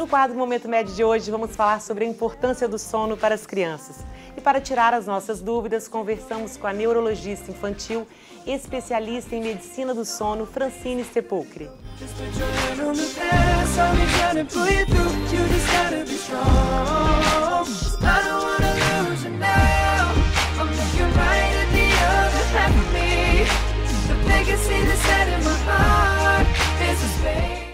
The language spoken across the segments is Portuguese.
No quadro Momento Med de hoje, vamos falar sobre a importância do sono para as crianças. E para tirar as nossas dúvidas, conversamos com a neurologista infantil, especialista em medicina do sono, Francine Sepulcre.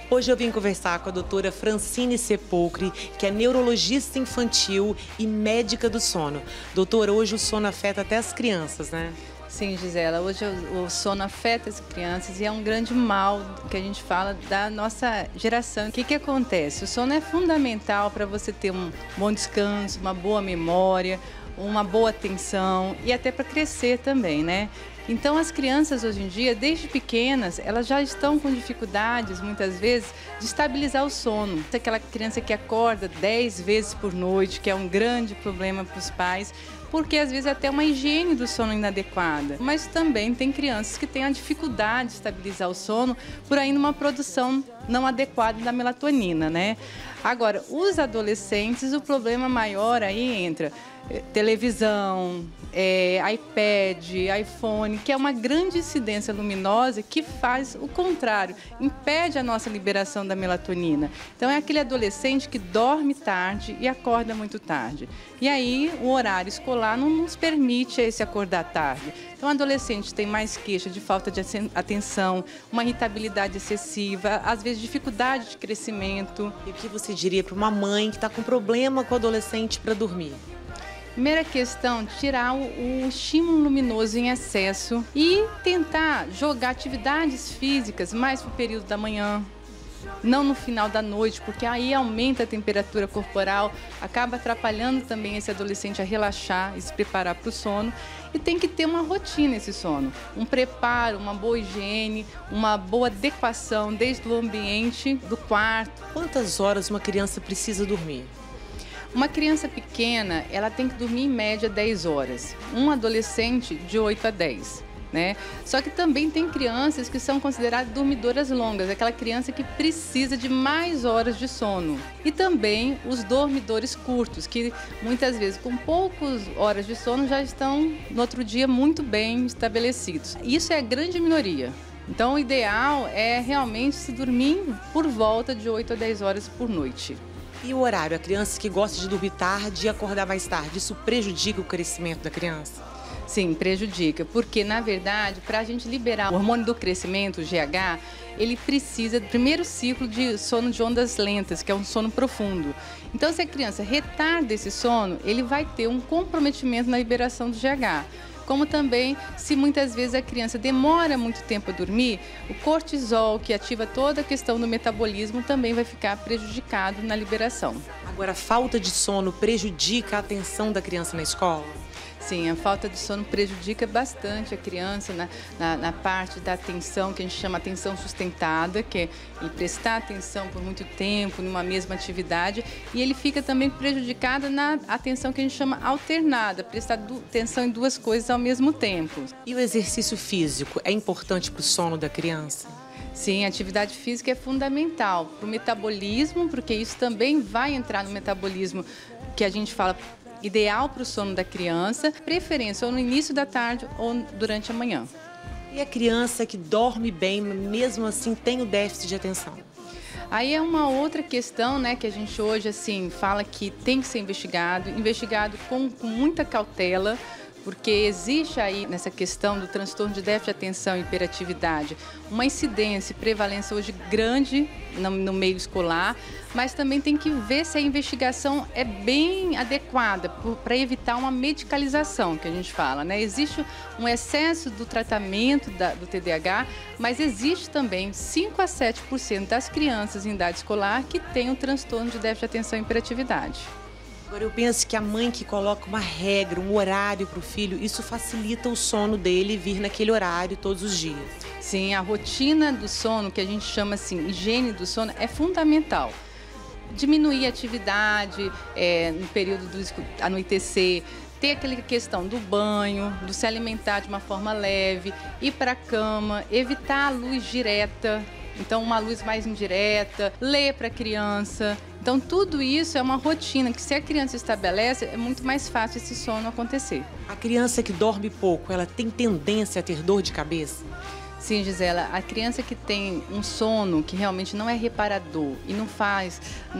Hoje eu vim conversar com a doutora Francine Sepulcre, que é neurologista infantil e médica do sono. Doutora, hoje o sono afeta até as crianças, né? Sim, Gisela, hoje o sono afeta as crianças e é um grande mal que a gente fala da nossa geração. O que acontece? O sono é fundamental para você ter um bom descanso, uma boa memória, uma boa atenção e até para crescer também, né? Então, as crianças hoje em dia, desde pequenas, elas já estão com dificuldades, muitas vezes, de estabilizar o sono. Aquela criança que acorda 10 vezes por noite, que é um grande problema para os pais, porque às vezes até uma higiene do sono inadequada. Mas também tem crianças que têm a dificuldade de estabilizar o sono por ainda uma produção não adequada da melatonina, né? Agora, os adolescentes, o problema maior aí entra televisão, iPad, iPhone, que é uma grande incidência luminosa que faz o contrário, impede a nossa liberação da melatonina. Então é aquele adolescente que dorme tarde e acorda muito tarde. E aí o horário escolar não nos permite esse acordar tarde. Então o adolescente tem mais queixa de falta de atenção, uma irritabilidade excessiva, às vezes dificuldade de crescimento. E o que você diria para uma mãe que está com problema com o adolescente para dormir? Primeira questão, tirar o estímulo luminoso em excesso e tentar jogar atividades físicas mais para o período da manhã, não no final da noite, porque aí aumenta a temperatura corporal, acaba atrapalhando também esse adolescente a relaxar e se preparar para o sono. E tem que ter uma rotina esse sono, um preparo, uma boa higiene, uma boa adequação desde o ambiente do quarto. Quantas horas uma criança precisa dormir? Uma criança pequena, ela tem que dormir em média 10 horas. Um adolescente, de 8 a 10. Né? Só que também tem crianças que são consideradas dormidoras longas, aquela criança que precisa de mais horas de sono. E também os dormidores curtos, que muitas vezes com poucas horas de sono já estão no outro dia muito bem estabelecidos. Isso é a grande minoria. Então o ideal é realmente se dormir por volta de 8 a 10 horas por noite. E o horário? A criança que gosta de dormir tarde e acordar mais tarde, isso prejudica o crescimento da criança? Sim, prejudica, porque na verdade, para a gente liberar o hormônio do crescimento, o GH, ele precisa do primeiro ciclo de sono de ondas lentas, que é um sono profundo. Então, se a criança retarda esse sono, ele vai ter um comprometimento na liberação do GH. Como também, se muitas vezes a criança demora muito tempo a dormir, o cortisol, que ativa toda a questão do metabolismo, também vai ficar prejudicado na liberação. Agora, a falta de sono prejudica a atenção da criança na escola? Sim, a falta de sono prejudica bastante a criança na parte da atenção, que a gente chama atenção sustentada, que é ele prestar atenção por muito tempo numa mesma atividade, e ele fica também prejudicado na atenção que a gente chama alternada, prestar atenção em duas coisas ao mesmo tempo. E o exercício físico é importante para o sono da criança? Sim, a atividade física é fundamental para o metabolismo, porque isso também vai entrar no metabolismo que a gente fala ideal para o sono da criança, preferência ou no início da tarde ou durante a manhã. E a criança que dorme bem, mesmo assim tem o déficit de atenção? Aí é uma outra questão, né, que a gente hoje assim fala que tem que ser investigado com muita cautela, porque existe aí nessa questão do transtorno de déficit de atenção e hiperatividade uma incidência e prevalência hoje grande no meio escolar, mas também tem que ver se a investigação é bem adequada para evitar uma medicalização, que a gente fala, né? Existe um excesso do tratamento do TDAH, mas existe também 5 a 7% das crianças em idade escolar que têm um transtorno de déficit de atenção e hiperatividade. Agora, eu penso que a mãe que coloca uma regra, um horário para o filho, isso facilita o sono dele vir naquele horário todos os dias. Sim, a rotina do sono, que a gente chama assim, higiene do sono, é fundamental. Diminuir a atividade no período do anoitecer, ter aquela questão do banho, do se alimentar de uma forma leve, ir para a cama, evitar a luz direta, Então, uma luz mais indireta, ler para a criança. Então, tudo isso é uma rotina que, se a criança estabelece, é muito mais fácil esse sono acontecer. A criança que dorme pouco, ela tem tendência a ter dor de cabeça? Sim, Gisela, a criança que tem um sono que realmente não é reparador e não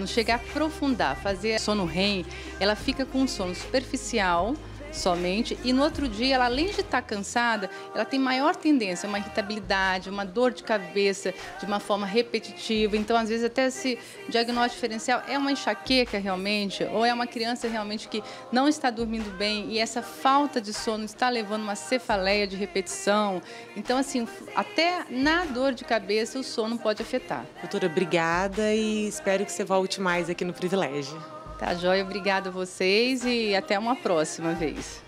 chega a aprofundar, fazer sono REM, ela fica com um sono superficial somente, e no outro dia, ela, além de estar cansada, ela tem maior tendência a uma irritabilidade, uma dor de cabeça de uma forma repetitiva. Então, às vezes, até esse diagnóstico diferencial é uma enxaqueca realmente, ou é uma criança realmente que não está dormindo bem e essa falta de sono está levando uma cefaleia de repetição. Então, assim, até na dor de cabeça o sono pode afetar. Doutora, obrigada e espero que você volte mais aqui no Privilégio. Tá, joia? Obrigada a vocês e até uma próxima vez.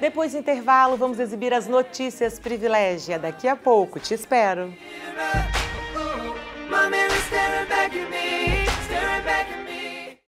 Depois do intervalo, vamos exibir as notícias Privilégio. Daqui a pouco, te espero.